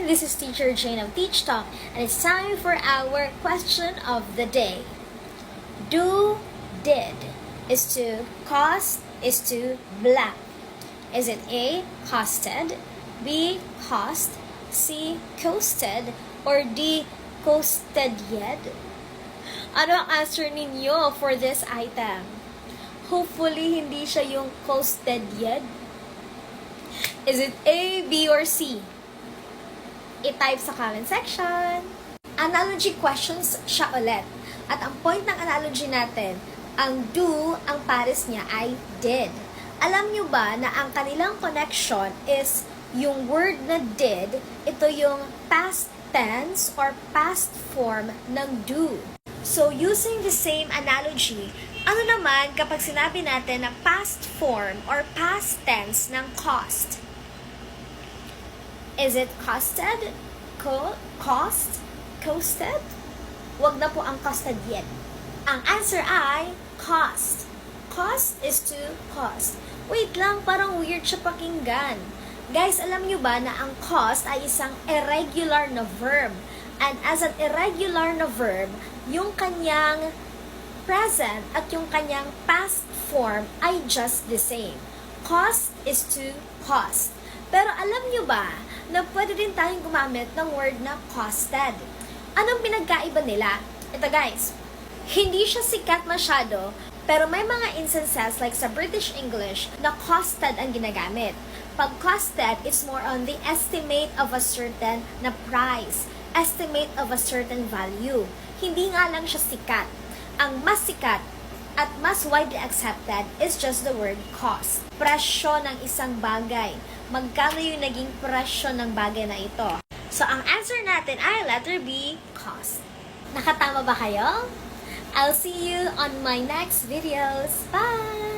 This is Teacher Jane of Teach Talk, and it's time for our question of the day. Do, did, is to cost, is to blank. Is it A, costed, B, cost, C, coasted, or D, coasted yet? Ano ang answer ninyo for this item? Hopefully, hindi siya yung coasted yet. Is it A, B, or C? I-type sa comment section. Analogy questions siya ulit. At ang point ng analogy natin, ang do, ang pares niya ay did. Alam nyo ba na ang kanilang connection is yung word na did, ito yung past tense or past form ng do. So, using the same analogy, ano naman kapag sinabi natin na past form or past tense ng cost? Is it costed? Cost? Coasted? Wag na po ang costed yet. Ang answer ay cost. Cost is to cost. Wait lang, parang weird siya pakinggan. Guys, alam nyo ba na ang cost ay isang irregular na verb? And as an irregular na verb, yung kanyang present at yung kanyang past form ay just the same. Cost is to cost. Pero alam nyo ba na pwede din tayong gumamit ng word na costed? Anong pinagkaiba nila? Ito guys, hindi siya sikat masyado, pero may mga instances like sa British English na costed ang ginagamit. Pag costed, it's more on the estimate of a certain na price, estimate of a certain value. Hindi nga lang siya sikat. Ang mas sikat at mas widely accepted is just the word cost. Presyo ng isang bagay. Magkano yung naging presyo ng bagay na ito? So, ang answer natin ay letter B, cost. Nakatama ba kayo? I'll see you on my next videos. Bye!